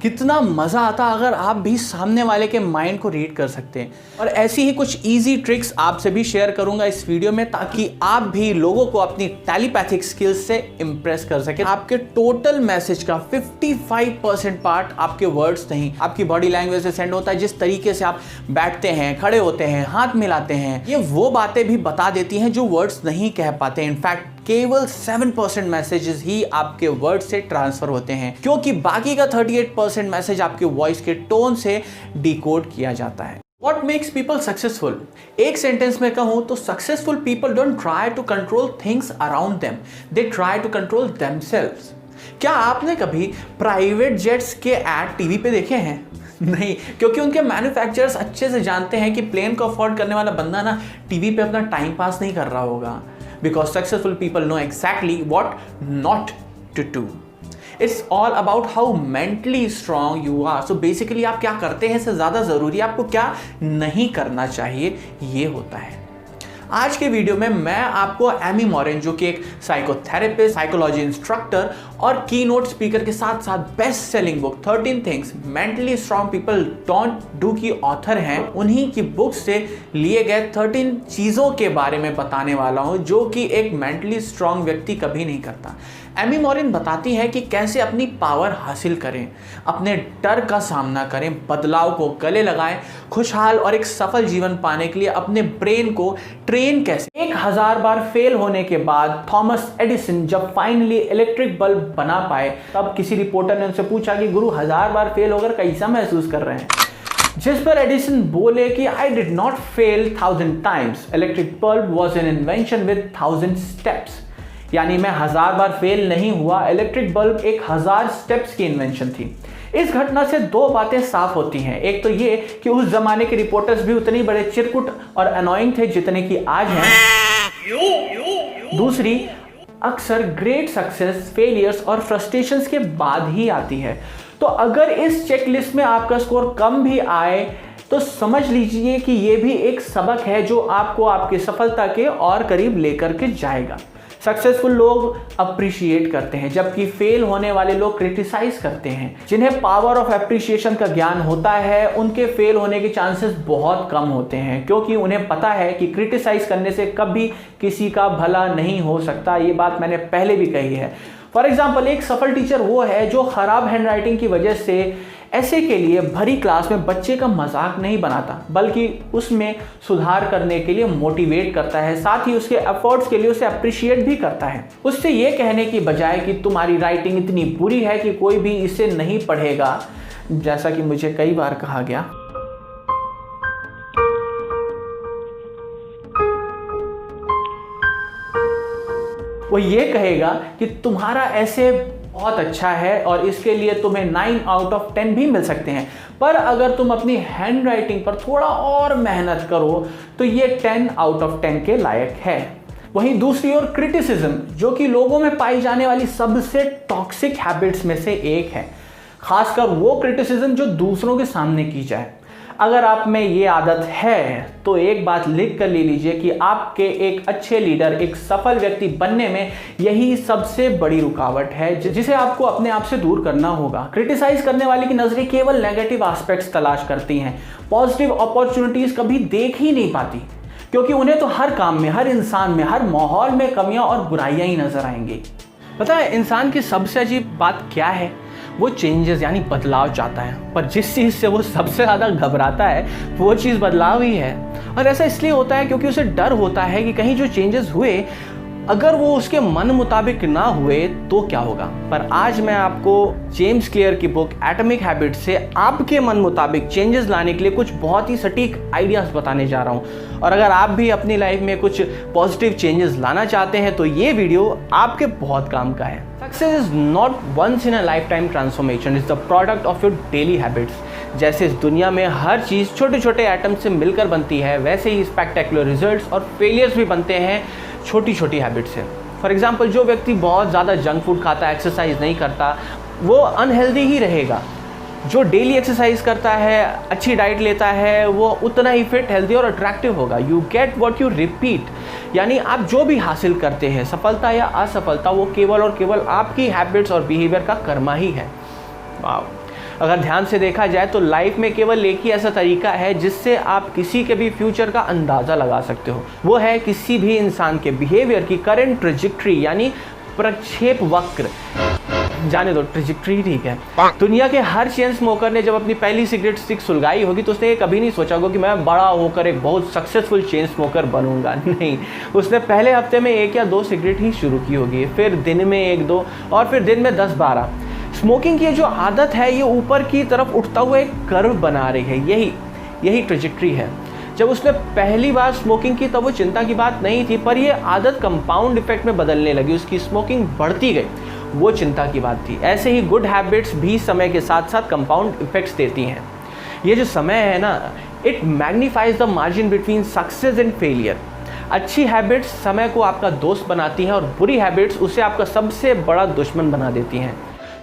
कितना मज़ा आता अगर आप भी सामने वाले के माइंड को रीड कर सकते हैं। और ऐसी ही कुछ इजी ट्रिक्स आपसे भी शेयर करूंगा इस वीडियो में, ताकि आप भी लोगों को अपनी टेलीपैथिक स्किल्स से इंप्रेस कर सके। आपके टोटल मैसेज का 55% पार्ट आपके वर्ड्स नहीं, आपकी बॉडी लैंग्वेज से सेंड होता है। जिस तरीके से आप बैठते हैं, खड़े होते हैं, हाथ मिलाते हैं, ये वो बातें भी बता देती हैं जो वर्ड्स नहीं कह पाते। इनफैक्ट केवल 7% मैसेजेस ही आपके वर्ड से ट्रांसफर होते हैं, क्योंकि बाकी का 38% मैसेज आपके वॉइस के टोन से डिकोड किया जाता है। What makes people successful? एक सेंटेंस में कहूं तो successful people don't try to control things around them, they try to control themselves. क्या आपने कभी प्राइवेट जेट्स के ऐड टीवी पे देखे हैं? नहीं, क्योंकि उनके मैन्युफैक्चरर्स अच्छे से जानते हैं कि प्लेन को अफोर्ड करने वाला बंदा ना टीवी पे अपना टाइम पास नहीं कर रहा होगा। Because successful people know exactly what not to do. It's all about how mentally strong you are. So basically आप क्या करते हैं इससे ज़्यादा ज़रूरी आपको क्या नहीं करना चाहिए ये होता है। आज के वीडियो में मैं आपको एमी मॉरिन, जो कि एक साइकोथेरेपिस्ट, साइकोलॉजी इंस्ट्रक्टर और कीनोट स्पीकर के साथ साथ best selling book 13 things mentally strong people don't do की ऑथर हैं, उन्हीं की बुक से लिए गए 13 चीज़ों के बारे में बताने वाला हूं जो कि एक मेंटली स्ट्रांग व्यक्ति कभी नहीं करता। एमी मॉरिन बताती है कि कैसे अपनी पावर हासिल करें, अपने डर का सामना करें, बदलाव को गले लगाएं, खुशहाल और एक सफल जीवन पाने के लिए अपने ब्रेन को ट्रेन कैसे। 1000 बार फेल होने के बाद थॉमस एडिसन जब फाइनली इलेक्ट्रिक बल्ब बना पाए, तब किसी रिपोर्टर ने उनसे पूछा कि गुरु 1000 बार फेल होकर कैसा महसूस कर रहे हैं? जिस पर एडिसन बोले कि I did not fail 1000 times, electric bulb was an invention with 1000 steps. यानी मैं 1000 बार फेल नहीं हुआ, इलेक्ट्रिक बल्ब 1000 स्टेप्स की इन्वेंशन थी। इस घटना से दो बातें साफ होती हैं। एक तो ये कि उस जमाने के रिपोर्टर्स भी उतने बड़े चिरकुट और अनोइंग थे जितने कि आज हैं। दूसरी, अक्सर ग्रेट सक्सेस फेलियर्स और फ्रस्ट्रेशंस के बाद ही आती है। तो अगर इस चेकलिस्ट में आपका स्कोर कम भी आए तो समझ लीजिए कि ये भी एक सबक है जो आपको आपकी सफलता के और करीब लेकर के जाएगा। सक्सेसफुल लोग अप्रिशिएट करते हैं, जबकि फेल होने वाले लोग क्रिटिसाइज करते हैं। जिन्हें पावर ऑफ एप्रिशिएशन का ज्ञान होता है उनके फेल होने के चांसेस बहुत कम होते हैं, क्योंकि उन्हें पता है कि क्रिटिसाइज करने से कभी किसी का भला नहीं हो सकता। ये बात मैंने पहले भी कही है। फॉर एग्जाम्पल, एक सफल टीचर वो है जो खराब हैंडराइटिंग की वजह से ऐसे के लिए भरी क्लास में बच्चे का मजाक नहीं बनाता, बल्कि उसमें सुधार करने के लिए मोटिवेट करता है, साथ ही उसके एफर्ट्स के लिए उसे अप्रिशिएट भी करता है। उससे ये कहने की बजाय कि तुम्हारी राइटिंग इतनी बुरी है कि कोई भी इसे नहीं पढ़ेगा, जैसा कि मुझे कई बार कहा गया, वो ये कहेगा कि तुम्हारा ऐसे बहुत अच्छा है और इसके लिए तुम्हें 9 आउट ऑफ 10 भी मिल सकते हैं, पर अगर तुम अपनी हैंड राइटिंग पर थोड़ा और मेहनत करो तो ये 10 आउट ऑफ 10 के लायक है। वहीं दूसरी ओर क्रिटिसिज्म, जो कि लोगों में पाई जाने वाली सबसे टॉक्सिक हैबिट्स में से एक है, खासकर वो क्रिटिसिज्म जो दूसरों के सामने की जाए। अगर आप में ये आदत है तो एक बात लिख कर ले लीजिए कि आपके एक अच्छे लीडर, एक सफल व्यक्ति बनने में यही सबसे बड़ी रुकावट है जिसे आपको अपने आप से दूर करना होगा। क्रिटिसाइज करने वाले की नजरें केवल नेगेटिव एस्पेक्ट्स तलाश करती हैं, पॉजिटिव अपॉर्चुनिटीज कभी देख ही नहीं पाती, क्योंकि उन्हें तो हर काम में, हर इंसान में, हर माहौल में कमियां और बुराइयां ही नजर आएंगी। पता है इंसान की सबसे अजीब बात क्या है? वो चेंजेस यानी बदलाव चाहता है, पर जिस चीज़ से वो सबसे ज़्यादा घबराता है वो चीज़ बदलाव ही है। और ऐसा इसलिए होता है क्योंकि उसे डर होता है कि कहीं जो चेंजेस हुए अगर वो उसके मन मुताबिक ना हुए तो क्या होगा। पर आज मैं आपको जेम्स क्लियर की बुक एटॉमिक हैबिट्स से आपके मन मुताबिक चेंजेस लाने के लिए कुछ बहुत ही सटीक आइडियाज़ बताने जा रहा हूँ। और अगर आप भी अपनी लाइफ में कुछ पॉजिटिव चेंजेस लाना चाहते हैं तो ये वीडियो आपके बहुत काम का है। Success is not once in a life time transformation, is the product of your daily habits. जैसे इस दुनिया में हर चीज़ छोटे छोटे एटम्स से मिलकर बनती है, वैसे ही स्पेक्टेकुलर रिजल्ट्स और फेलियर्स भी बनते हैं छोटी छोटी हैबिट से। फॉर एग्जाम्पल, जो व्यक्ति बहुत ज़्यादा जंक फूड खाता है, एक्सरसाइज नहीं करता, वो अनहेल्दी ही रहेगा। जो डेली एक्सरसाइज करता है, अच्छी डाइट लेता है, वो उतना ही फिट, हेल्दी और अट्रैक्टिव होगा। You get what you repeat, यानी आप जो भी हासिल करते हैं, सफलता या असफलता, वो केवल और केवल आपकी हैबिट्स और बिहेवियर का कर्मा ही है। वाह। अगर ध्यान से देखा जाए तो लाइफ में केवल एक ही ऐसा तरीका है जिससे आप किसी के भी फ्यूचर का अंदाज़ा लगा सकते हो, वो है किसी भी इंसान के बिहेवियर की करंट ट्रेजेक्ट्री यानी प्रक्षेप वक्र। जाने दो, ट्रेजेक्ट्री ठीक है। दुनिया के हर चेन स्मोकर ने जब अपनी पहली सिगरेट स्टिक सुलगाई होगी तो उसने कभी नहीं सोचा होगा कि मैं बड़ा होकर एक बहुत सक्सेसफुल चेन स्मोकर बनूंगा। नहीं, उसने पहले हफ्ते में 1 या 2 सिगरेट ही शुरू की होगी, फिर दिन में 1-2 और फिर दिन में 10-12। स्मोकिंग की जो आदत है ये ऊपर की तरफ उठता हुआ एक कर्व बना रही है, यही ट्रेजेक्ट्री है। जब उसने पहली बार स्मोकिंग की तब वो चिंता की बात नहीं थी, पर ये आदत कंपाउंड इफेक्ट में बदलने लगी, उसकी स्मोकिंग बढ़ती गई, वो चिंता की बात थी। ऐसे ही गुड हैबिट्स भी समय के साथ साथ कंपाउंड इफेक्ट्स देती हैं। ये जो समय है ना, it magnifies the margin between success and failure. अच्छी हैबिट्स समय को आपका दोस्त बनाती हैं और बुरी हैबिट्स उसे आपका सबसे बड़ा दुश्मन बना देती हैं।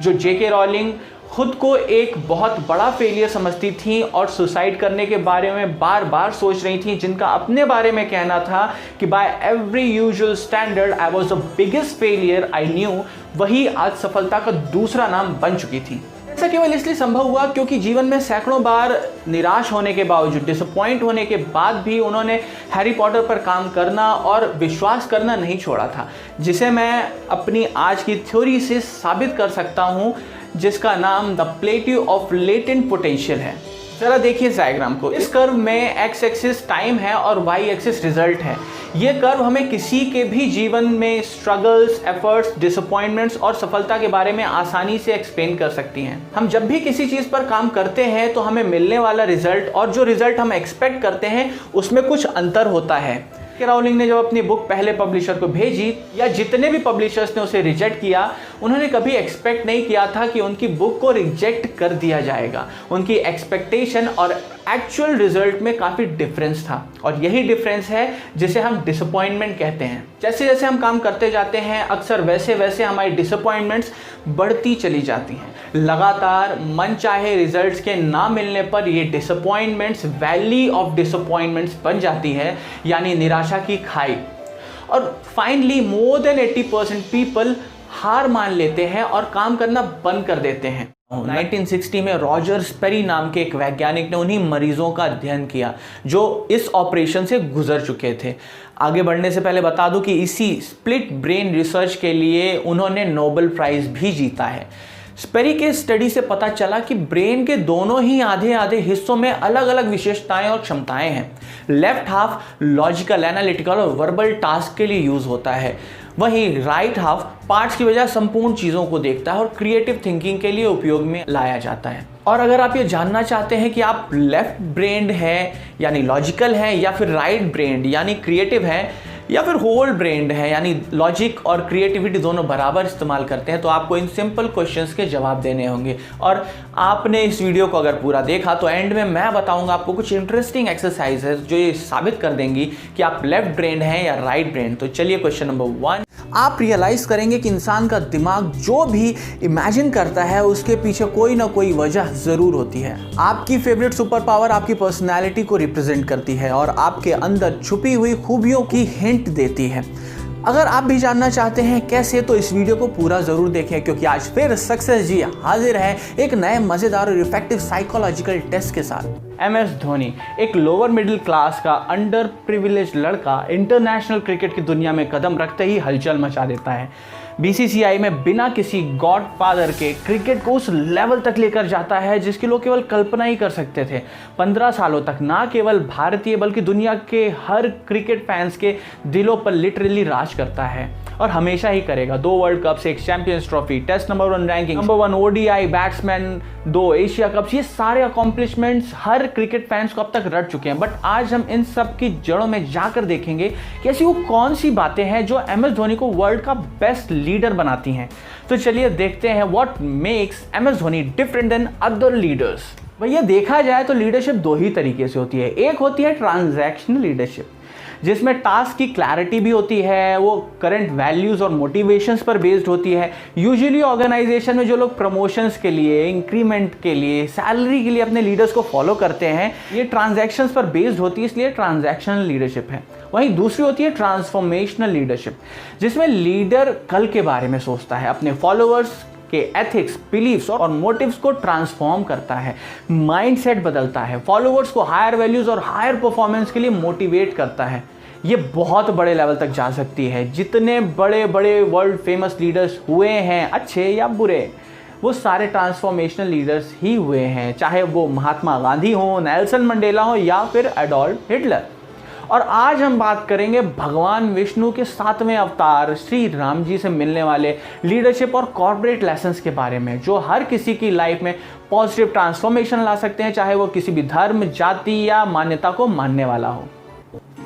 जो जेके रॉलिंग खुद को एक बहुत बड़ा फेलियर समझती थी और सुसाइड करने के बारे में बार बार सोच रही थी, जिनका अपने बारे में कहना था कि by every usual standard I was the biggest failure I knew, वही आज सफलता का दूसरा नाम बन चुकी थी। ऐसा केवल इसलिए संभव हुआ क्योंकि जीवन में सैकड़ों बार निराश होने के बावजूद, डिसअपॉइंट होने के बाद भी उन्होंने हैरी पॉटर पर काम करना और विश्वास करना नहीं छोड़ा था, जिसे मैं अपनी आज की थ्योरी से साबित कर सकता हूँ, जिसका नाम the plateau of latent potential है। जरा देखिए इस डायग्राम को। इस कर्व में एक्स एक्सिस टाइम है और वाई एक्सिस रिजल्ट है। ये कर्व हमें किसी के भी जीवन में स्ट्रगल्स, एफर्ट्स, डिसअपॉइंटमेंट्स और सफलता के बारे में आसानी से एक्सप्लेन कर सकती हैं। हम जब भी किसी चीज़ पर काम करते हैं तो हमें मिलने वाला रिजल्ट और जो रिजल्ट हम एक्सपेक्ट करते हैं उसमें कुछ अंतर होता है। राउलिंग ने जब अपनी बुक पहले पब्लिशर को भेजी या जितने भी पब्लिशर्स ने उसे रिजेक्ट किया, उन्होंने कभी एक्सपेक्ट नहीं किया था कि उनकी बुक को रिजेक्ट कर दिया जाएगा। उनकी एक्सपेक्टेशन और एक्चुअल रिजल्ट में काफ़ी डिफरेंस था और यही डिफरेंस है जिसे हम डिसअपॉइंटमेंट कहते हैं। जैसे जैसे हम काम करते जाते हैं अक्सर वैसे वैसे हमारी डिसअपॉइंटमेंट्स बढ़ती चली जाती हैं। लगातार मनचाहे रिजल्ट्स के ना मिलने पर ये डिसअपॉइंटमेंट्स वैली ऑफ डिसअपॉइंटमेंट्स बन जाती है, यानी निराशा की खाई। और फाइनली मोर देन 80% पीपल हार मान लेते हैं और काम करना बंद कर देते हैं। 1960 में रॉजर स्पेरी नाम के एक वैज्ञानिक ने उन्हीं मरीजों का अध्ययन किया जो इस ऑपरेशन से गुजर चुके थे। आगे बढ़ने से पहले बता दूं कि इसी स्प्लिट ब्रेन रिसर्च के लिए उन्होंने नोबेल प्राइज भी जीता है। स्पेरी के स्टडी से पता चला कि ब्रेन के दोनों ही आधे आधे हिस्सों में अलग अलग विशेषताएं और क्षमताएं हैं। लेफ्ट हाफ लॉजिकल, एनालिटिकल और वर्बल टास्क के लिए यूज होता है, वहीं राइट हाफ पार्ट्स की वजह संपूर्ण चीज़ों को देखता है और क्रिएटिव थिंकिंग के लिए उपयोग में लाया जाता है। और अगर आप ये जानना चाहते हैं कि आप लेफ्ट ब्रेन्ड हैं यानी लॉजिकल हैं या फिर राइट ब्रेन्ड यानी क्रिएटिव हैं या फिर होल ब्रेन्ड है यानी लॉजिक और क्रिएटिविटी दोनों बराबर इस्तेमाल करते हैं, तो आपको इन सिंपल क्वेश्चंस के जवाब देने होंगे। और आपने इस वीडियो को अगर पूरा देखा तो एंड में मैं बताऊंगा आपको कुछ इंटरेस्टिंग एक्सरसाइजेस जो ये साबित कर देंगी कि आप लेफ्ट ब्रेन्ड हैं या राइट ब्रेन्ड। तो चलिए क्वेश्चन नंबर 1। आप रियलाइज करेंगे कि इंसान का दिमाग जो भी इमेजिन करता है उसके पीछे कोई ना कोई वजह जरूर होती है। आपकी फेवरेट सुपर पावर आपकी पर्सनैलिटी को रिप्रेजेंट करती है और आपके अंदर छुपी हुई खूबियों की हिंट देती है। अगर आप भी जानना चाहते हैं कैसे, तो इस वीडियो को पूरा जरूर देखें, क्योंकि आज फिर सक्सेस जी हाजिर है एक नए मजेदार और इफेक्टिव साइकोलॉजिकल टेस्ट के साथ। MS धोनी, एक लोअर मिडिल क्लास का अंडर प्रिविलेज लड़का, इंटरनेशनल क्रिकेट की दुनिया में कदम रखते ही हलचल मचा देता है। BCCI में बिना किसी गॉडफादर के क्रिकेट को उस लेवल तक लेकर जाता है जिसकी लोग केवल कल्पना ही कर सकते थे। 15 सालों तक ना केवल भारतीय बल्कि दुनिया के हर क्रिकेट फैंस के दिलों पर लिटरली राज करता है और हमेशा ही करेगा। 2 वर्ल्ड कप्स, एक champions trophy, test number 1 ranking, number 1 ODI batsman, 2 Asia cups, ये सारे अकॉम्प्लिशमेंट्स हर क्रिकेट फैंस को अब तक रट चुके हैं। बट आज हम इन सब की जड़ों में जाकर देखेंगे कि ऐसी वो कौन सी बातें हैं जो MS धोनी को वर्ल्ड का बेस्ट लीडर बनाती हैं। तो चलिए देखते हैं what makes MS Dhoni different than other leaders. भैया देखा जाए तो लीडरशिप 2 ही तरीके से होती है। एक होती है ट्रांजैक्शनल लीडरशिप, जिसमें टास्क की क्लैरिटी भी होती है, वो करंट वैल्यूज़ और मोटिवेशंस पर बेस्ड होती है। यूजुअली ऑर्गेनाइजेशन में जो लोग प्रमोशंस के लिए, इंक्रीमेंट के लिए, सैलरी के लिए अपने लीडर्स को फॉलो करते हैं, ये ट्रांजैक्शंस पर बेस्ड होती है, इसलिए ट्रांजैक्शनल लीडरशिप है। वहीं दूसरी होती है ट्रांसफॉर्मेशनल लीडरशिप, जिसमें लीडर कल के बारे में सोचता है, अपने फॉलोअर्स के एथिक्स, बिलीफ्स और मोटिव्स को ट्रांसफॉर्म करता है, माइंडसेट बदलता है, फॉलोअर्स को हायर वैल्यूज और हायर परफॉर्मेंस के लिए मोटिवेट करता है। ये बहुत बड़े लेवल तक जा सकती है। जितने बड़े बड़े वर्ल्ड फेमस लीडर्स हुए हैं, अच्छे या बुरे, वो सारे ट्रांसफॉर्मेशनल लीडर्स ही हुए हैं, चाहे वो महात्मा गांधी हो, नेल्सन मंडेला हो या फिर एडोल्फ हिटलर। और आज हम बात करेंगे भगवान विष्णु के 7वें अवतार श्री राम जी से मिलने वाले लीडरशिप और कॉर्पोरेट लेसन्स के बारे में, जो हर किसी की लाइफ में पॉजिटिव ट्रांसफॉर्मेशन ला सकते हैं, चाहे वो किसी भी धर्म, जाति या मान्यता को मानने वाला हो।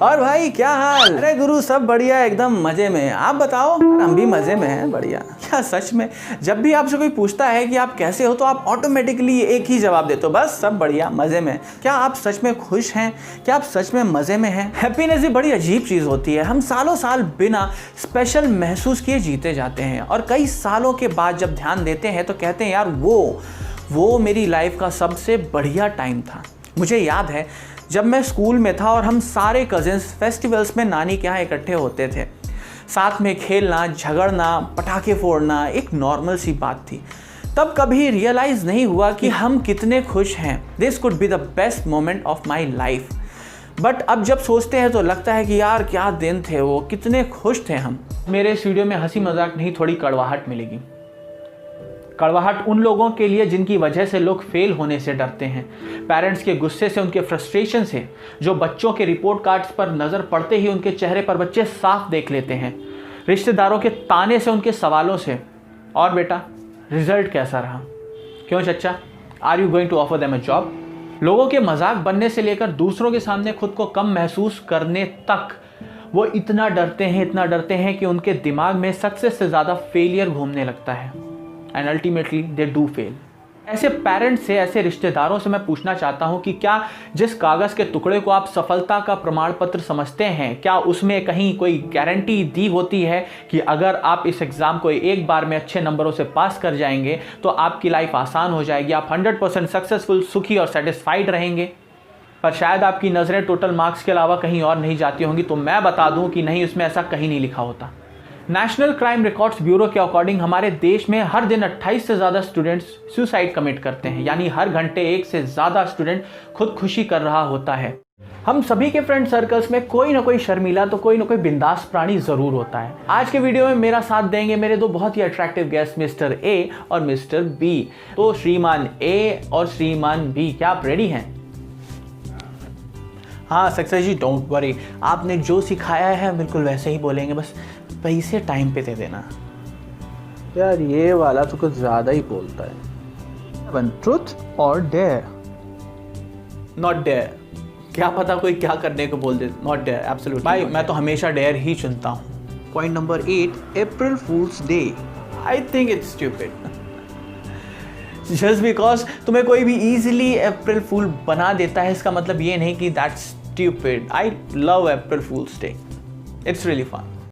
और भाई क्या हाल? अरे गुरु सब बढ़िया, एकदम मजे में। आप बताओ? हम भी मजे में हैं, बढ़िया। क्या सच में जब भी आपसे कोई पूछता है कि आप कैसे हो तो आप ऑटोमेटिकली एक ही जवाब देते हो, बस सब बढ़िया, मजे में। क्या आप सच में खुश हैं? क्या आप सच में मजे में हैं? हैप्पीनेस भी बड़ी अजीब चीज़ होती है। हम सालों साल बिना स्पेशल महसूस किए जीते जाते हैं और कई सालों के बाद जब ध्यान देते हैं तो कहते हैं यार वो मेरी लाइफ का सबसे बढ़िया टाइम था। मुझे याद है जब मैं स्कूल में था और हम सारे कजिन्स फेस्टिवल्स में नानी के यहाँ इकट्ठे होते थे। साथ में खेलना, झगड़ना, पटाखे फोड़ना एक नॉर्मल सी बात थी। तब कभी रियलाइज़ नहीं हुआ कि हम कितने खुश हैं। This could be the best moment of my life. But अब जब सोचते हैं तो लगता है कि यार क्या दिन थे वो, कितने खुश थे हम। मेरे इस वीडियो में हंसी मजाक नहीं, थोड़ी कड़वाहट मिलेगी। कड़वाहट उन लोगों के लिए जिनकी वजह से लोग फेल होने से डरते हैं, पेरेंट्स के गुस्से से, उनके फ्रस्ट्रेशन से, जो बच्चों के रिपोर्ट कार्ड्स पर नज़र पड़ते ही उनके चेहरे पर बच्चे साफ देख लेते हैं, रिश्तेदारों के ताने से, उनके सवालों से, और बेटा रिजल्ट कैसा रहा, क्यों चच्चा, are you going to offer them a job. लोगों के मजाक बनने से लेकर दूसरों के सामने खुद को कम महसूस करने तक वो इतना डरते हैं कि उनके दिमाग में सक्सेस से ज़्यादा फेलियर घूमने लगता है। And ultimately they do fail. ऐसे पेरेंट्स से, ऐसे रिश्तेदारों से मैं पूछना चाहता हूं कि क्या जिस कागज़ के टुकड़े को आप सफलता का प्रमाण पत्र समझते हैं, क्या उसमें कहीं कोई गारंटी दी होती है कि अगर आप इस एग्ज़ाम को एक बार में अच्छे नंबरों से पास कर जाएंगे तो आपकी लाइफ आसान हो जाएगी, आप 100% सक्सेसफुल, सुखी और सेटिस्फाइड रहेंगे। पर शायद आपकी नज़रें टोटल मार्क्स के अलावा कहीं और नहीं जाती होंगी, तो मैं बता दूं कि नहीं, उसमें ऐसा कहीं नहीं लिखा होता। नेशनल क्राइम रिकॉर्ड्स ब्यूरो के अकॉर्डिंग हमारे देश में हर दिन 28 से ज़्यादा स्टूडेंट्स सुसाइड कमिट करते हैं, यानी हर घंटे एक से ज़्यादा स्टूडेंट खुदकुशी कर रहा होता है। हम सभी के फ्रेंड सर्कल्स में कोई ना कोई शर्मीला तो कोई ना कोई बिंदास प्राणी ज़रूर होता है। आज के वीडियो में मेरा साथ देंगे मेरे दो बहुत ही अट्रैक्टिव गेस्ट, मिस्टर ए और मिस्टर बी। तो श्रीमान ए और श्रीमान बी, क्या आप रेडी हैं? हाँ सक्सेस जी, डोंट वरी, आपने जो सिखाया है बिल्कुल वैसे ही बोलेंगे, बस पैसे टाइम पे दे देना। यार ये वाला तो कुछ ज़्यादा ही बोलता है। वन ट्रूथ और डेयर? Not dare. क्या पता कोई क्या करने को बोल दे। नॉट डेयर, एब्सोल्युटली भाई, मैं तो हमेशा डेयर ही चुनता हूँ। Point number 8, April fools day. I think it's stupid. Just because तुम्हें कोई भी इजीली अप्रैल फूल बना देता है, इसका मतलब ये नहीं कि that's stupid. I love April fools day, it's really fun.